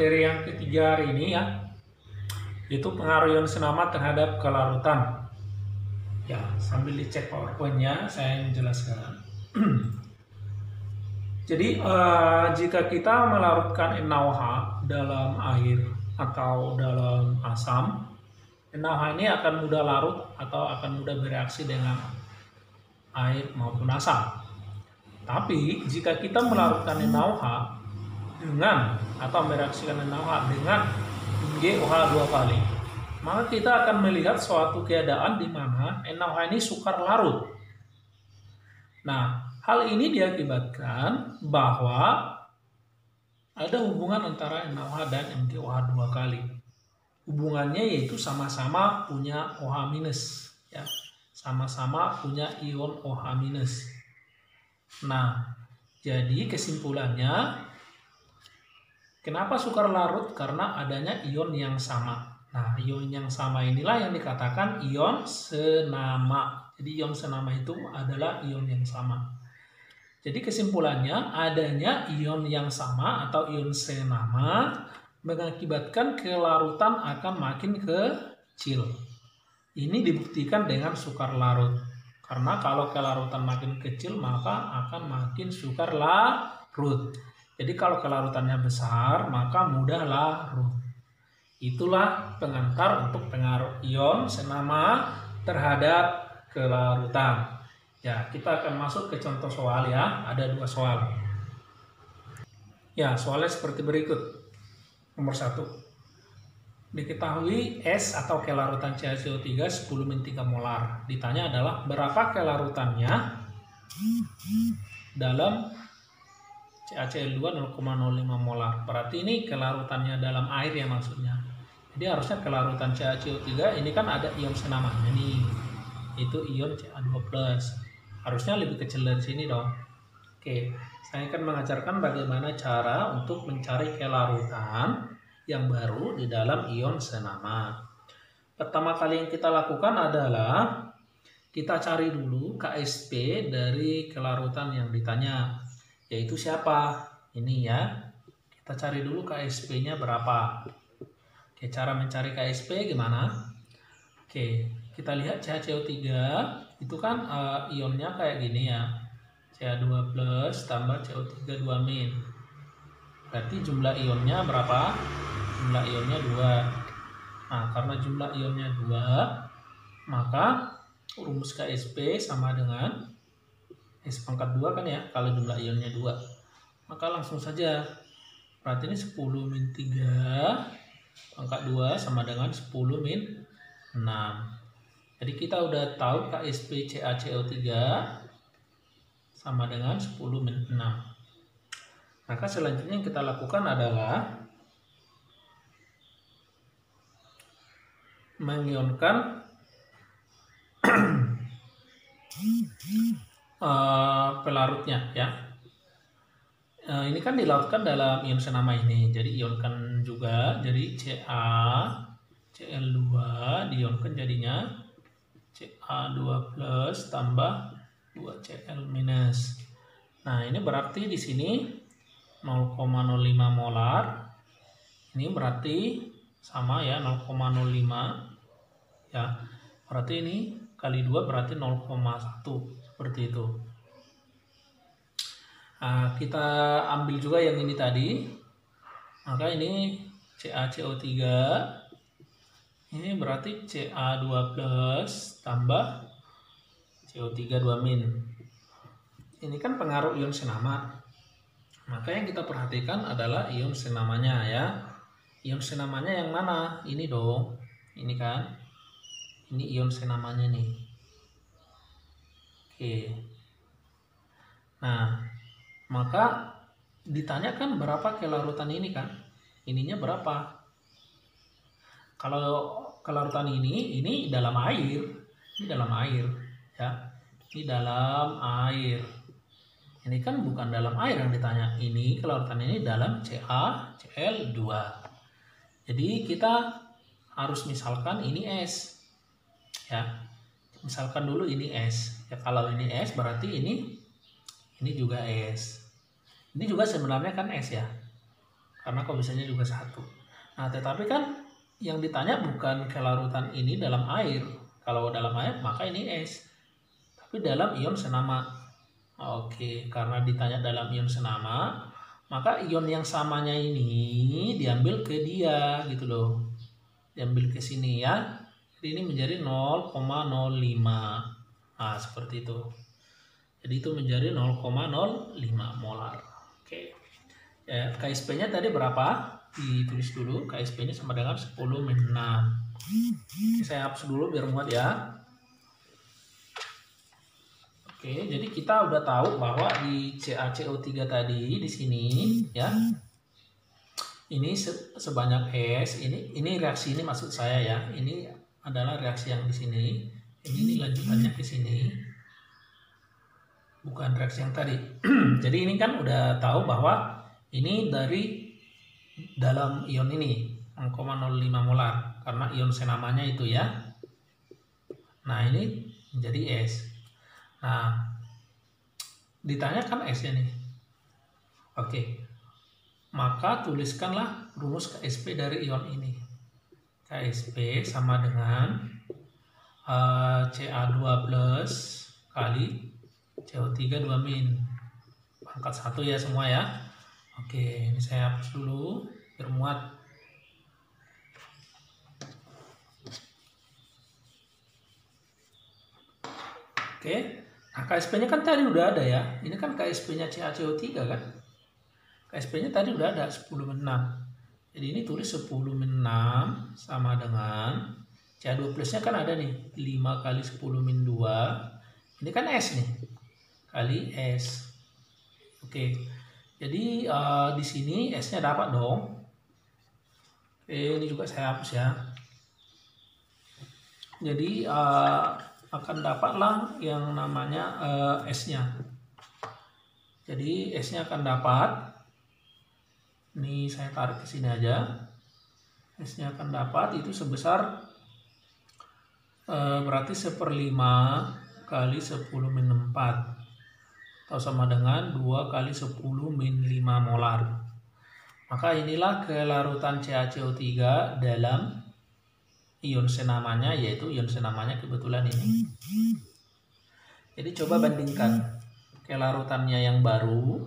materi yang ketiga hari ini ya, itu pengaruh ion senama terhadap kelarutan. Ya, sambil dicek PowerPoint-nya, saya menjelaskan. Jadi, jika kita melarutkan NaOH dalam air atau dalam asam, NaOH ini akan mudah larut atau akan mudah bereaksi dengan air maupun asam. Tapi, jika kita melarutkan NaOH dengan atau mereaksikan NaOH dengan GOH 2 kali, maka kita akan melihat suatu keadaan di mana NaOH ini sukar larut. Nah, hal ini diakibatkan bahwa ada hubungan antara NaOH dan MgOH 2 kali. Hubungannya yaitu sama-sama punya OH-, ya. Sama-sama punya ion OH-. Nah, jadi kesimpulannya, kenapa sukar larut? Karena adanya ion yang sama. Nah, ion yang sama inilah yang dikatakan ion senama. Jadi ion senama itu adalah ion yang sama. Jadi kesimpulannya, adanya ion yang sama atau ion senama mengakibatkan kelarutan akan makin kecil. Ini dibuktikan dengan sukar larut. Karena kalau kelarutan makin kecil, maka akan makin sukar larut. Jadi kalau kelarutannya besar, maka mudah larut. Itulah pengantar untuk pengaruh ion senama terhadap kelarutan. Ya, kita akan masuk ke contoh soal ya. Ada 2 soal. Ya, soalnya seperti berikut. Nomor 1. Diketahui S atau kelarutan CaCO3 10-3 molar. Ditanya adalah berapa kelarutannya dalam CaCl2 0,05 molar. Berarti ini kelarutannya dalam air ya maksudnya. Jadi harusnya kelarutan CaCO3 ini kan ada ion senamanya nih. Itu ion Ca2+. Harusnya lebih kecil dari sini dong. Oke, saya akan mengajarkan bagaimana cara untuk mencari kelarutan yang baru di dalam ion senama. Pertama kali yang kita lakukan adalah kita cari dulu KSP dari kelarutan yang ditanya. Yaitu siapa? Ini ya. Kita cari dulu KSP-nya berapa. Oke, cara mencari KSP gimana? Oke, kita lihat CaCO3 itu kan ionnya kayak gini ya. Ca2+ tambah CO3 2-. Berarti jumlah ionnya berapa? Jumlah ionnya 2. Nah, karena jumlah ionnya 2, maka rumus KSP sama dengan S pangkat 2 kan ya, kalau jumlah ionnya 2. Maka langsung saja. Berarti ini 10-3 pangkat 2 sama dengan 10-6. Jadi kita udah tahu KSP CaCO3 sama dengan 10-6. Maka selanjutnya yang kita lakukan adalah mengionkan pelarutnya ya. Ini kan dilarutkan dalam ion senama ini, jadi ionkan juga, jadi CaCl2 dionkan jadinya Ca2+ tambah 2Cl-. Nah, ini berarti di sini 0,05 molar. Ini berarti sama ya, 0,05 ya. Berarti ini kali 2 berarti 0,1 seperti itu. Nah, kita ambil juga yang ini tadi. Maka ini CaCO3. Ini berarti Ca2+ tambah CO3 2-. Ini kan pengaruh ion senama. Maka yang kita perhatikan adalah ion senamanya ya. Ion senamanya yang mana? Ini dong. Ini kan. Ini ion senamanya nih. Oke. Nah, maka ditanyakan berapa kelarutan ini kan? Ininya berapa? Kalau kelarutan ini dalam air. Ini dalam air ya. Ini dalam air. Ini kan bukan dalam air yang ditanya. Ini kelarutan ini dalam CaCl2. Jadi kita harus misalkan ini S. Ya. Misalkan dulu ini S. Ya, kalau ini S berarti ini juga S. Ini juga sebenarnya kan S ya. karena koefisiennya juga 1. Nah, tetapi kan yang ditanya bukan kelarutan ini dalam air. Kalau dalam air maka ini es. Tapi dalam ion senama. Oke, karena ditanya dalam ion senama, maka ion yang samanya ini diambil ke dia gitu loh. Diambil ke sini ya. Jadi ini menjadi 0,05. Nah, seperti itu. Jadi itu menjadi 0,05 molar. Oke. Ya, KSP-nya tadi berapa? Ditulis dulu. KSP-nya sama dengan 10-6. Saya hapus dulu biar muat ya. Oke, jadi kita udah tahu bahwa di CaCO3 tadi di sini ya. Ini sebanyak es. Ini reaksi ini maksud saya ya. Ini adalah reaksi yang di sini. Ini lanjutannya ke sini. Bukan reaksi yang tadi. Jadi ini kan udah tahu bahwa ini dari dalam ion ini 0,05 molar karena ion senamanya itu ya. Nah, ini menjadi es. Nah, ditanyakan S-nya nih. Oke. Maka tuliskanlah rumus KSP dari ion ini. KSP sama dengan Ca2 plus kali CO3 2-. Pangkat 1 ya semua ya. Oke, ini saya hapus dulu biar muat. Oke. Nah, KSP-nya kan tadi udah ada ya. Ini kan KSP-nya CaCO3 kan. KSP-nya tadi udah ada 10-6. Jadi ini tulis 10-6 sama dengan Ca2 plusnya kan ada nih. 5 kali 10-2. Ini kan S nih. Kali S. Oke. Jadi di sini S-nya dapat dong. Oke, ini juga saya hapus ya. Jadi akan dapatlah yang namanya S-nya. Jadi S-nya akan dapat. Ini saya tarik ke sini aja. S-nya akan dapat itu sebesar berarti 1/5 kali 10-4 atau sama dengan 2 kali 10-5 molar. Maka inilah kelarutan CaCO3 dalam ion senamanya, yaitu ion senamanya kebetulan ini. Jadi coba bandingkan kelarutannya yang baru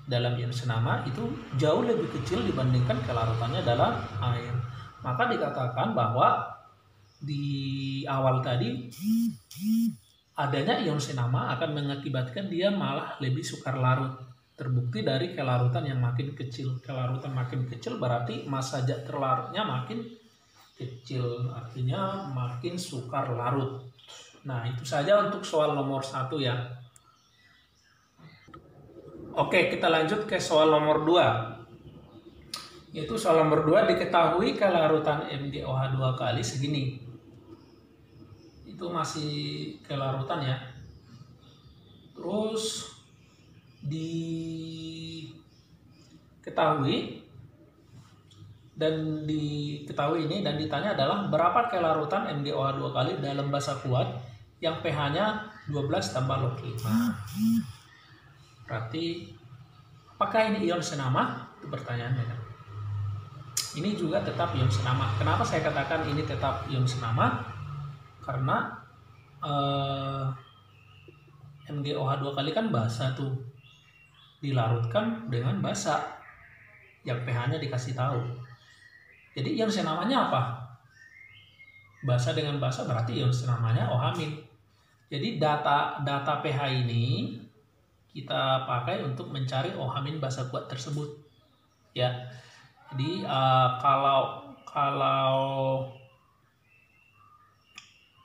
dalam ion senama itu jauh lebih kecil dibandingkan kelarutannya dalam air. Maka dikatakan bahwa di awal tadi adanya ion senama akan mengakibatkan dia malah lebih sukar larut. Terbukti dari kelarutan yang makin kecil. Kelarutan makin kecil berarti masa terlarutnya makin kecil, artinya makin sukar larut. Nah, itu saja untuk soal nomor 1 ya. Oke, kita lanjut ke soal nomor 2. Yaitu soal nomor 2, diketahui kelarutan MgOH2 kali segini. Itu masih kelarutan ya. Terus diketahui ini dan ditanya adalah berapa kelarutan MgOH2 kali dalam basa kuat yang pH-nya 12 tambah log 5. Berarti apakah ini ion senama? Itu pertanyaannya kan. Ini juga tetap ion senama. Kenapa saya katakan ini tetap ion senama? Karena MgOH2 kali kan basa tuh. Dilarutkan dengan basa yang pH-nya dikasih tahu. Jadi ion senamanya apa? Basa dengan basa berarti ion senamanya OH-. Jadi data pH ini kita pakai untuk mencari OH- basa kuat tersebut. Ya. Jadi kalau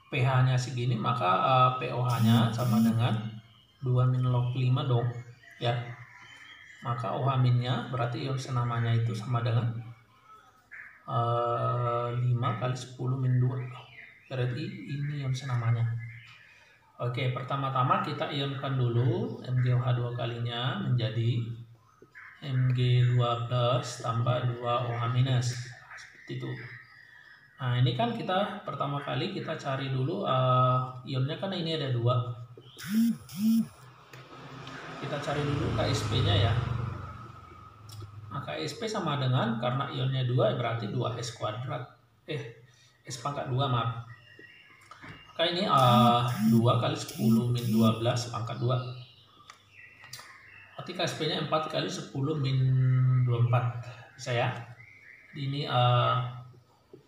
pH-nya segini maka pOH-nya sama dengan 2- log 5 dong. Ya. Maka OH-nya berarti ion senamanya itu sama dengan 5 kali 10-2. Berarti ini ion senamanya. Oke, pertama-tama kita ionkan dulu MgOH2 kalinya menjadi Mg2 plus tambah 2 OH-. Seperti itu. Nah, ini kan kita pertama kali kita cari dulu ionnya kan ini ada 2. Kita cari dulu KSP-nya ya. Nah, KSP sama dengan, karena ionnya 2 berarti 2S kuadrat. S pangkat 2 maaf. Maka ini 2 kali 10 min 12 pangkat 2. Berarti KSP-nya 4 kali 10 min 24. Bisa ya? Ini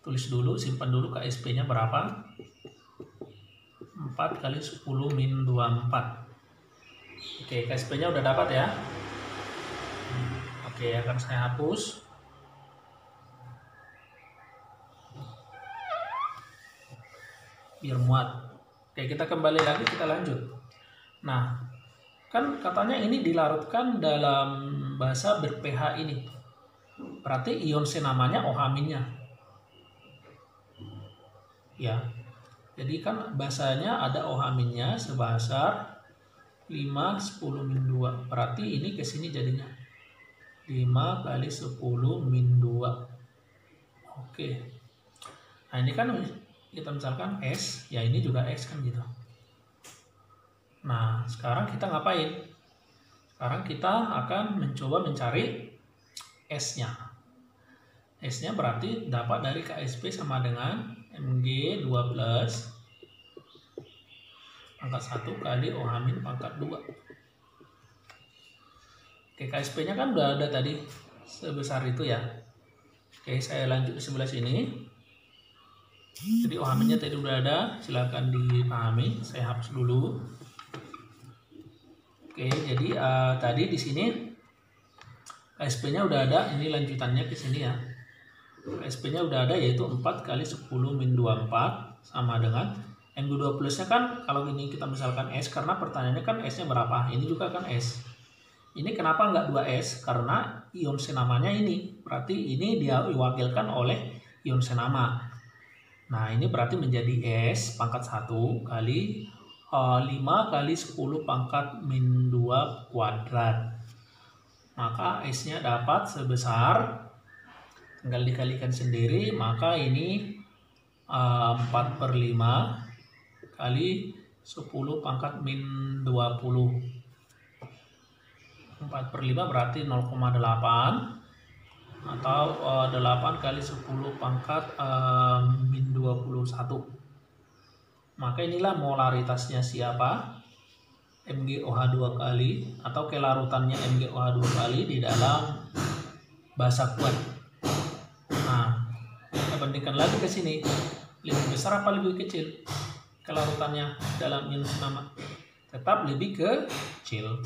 tulis dulu, simpan dulu KSP-nya berapa. 4 kali 10 min 24. Oke, KSP-nya udah dapat ya. Oke, akan saya hapus. Biar muat. Oke, kita kembali lagi, kita lanjut. Nah, kan katanya ini dilarutkan dalam basa ber-pH ini. Berarti ion senamanya OH-nya. Ya. Jadi kan basanya ada OH-nya sebesar 5 10 min 2. Berarti ini ke sini jadinya 5 kali 10 min 2. Oke. Nah, ini kan kita misalkan S, ya ini juga S kan gitu. Nah, sekarang kita ngapain? Sekarang kita akan mencoba mencari S-nya. S-nya berarti dapat dari KSP sama dengan Mg2 plus pangkat 1 kali OH min pangkat 2. Oke, KSP-nya kan udah ada tadi sebesar itu ya. Oke, saya lanjut di sebelah sini. Jadi OH min-nya tadi udah ada, silakan dipahami. Saya hapus dulu. Oke, jadi tadi di sini KSP-nya udah ada, ini lanjutannya ke sini ya. KSP-nya udah ada, yaitu 4 kali 10 min 24 sama dengan Mg2 plus-nya kan, kalau ini kita misalkan S, karena pertanyaannya kan S-nya berapa, ini juga kan S. Ini kenapa nggak 2S? Karena ion senamanya ini, berarti ini dia diwakilkan oleh ion senama. Nah, ini berarti menjadi S pangkat 1 kali 5 kali 10 pangkat min 2 kuadrat. Maka S-nya dapat sebesar, tinggal dikalikan sendiri, maka ini 4/5 kali 10 pangkat min 20. 4/5 berarti 0,8 atau 8 kali 10 pangkat min 21. Maka inilah molaritasnya siapa? MgOH2 kali, atau kelarutannya MgOH2 kali di dalam basa kuat. Nah, kita bandingkan lagi ke sini. Lebih besar apa lebih kecil kelarutannya dalam ion senama? Tetap lebih kecil.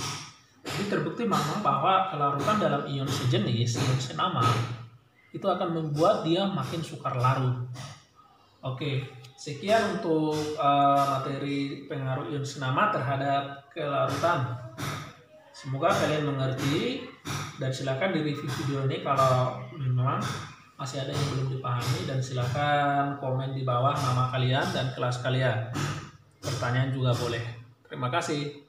Jadi terbukti bahwa kelarutan dalam ion sejenis, ion senama, itu akan membuat dia makin sukar larut. Oke, sekian untuk materi pengaruh ion senama terhadap kelarutan. Semoga kalian mengerti, dan silakan direview video ini kalau memang masih ada yang belum dipahami, dan silakan komen di bawah nama kalian dan kelas kalian. Pertanyaan juga boleh. Terima kasih.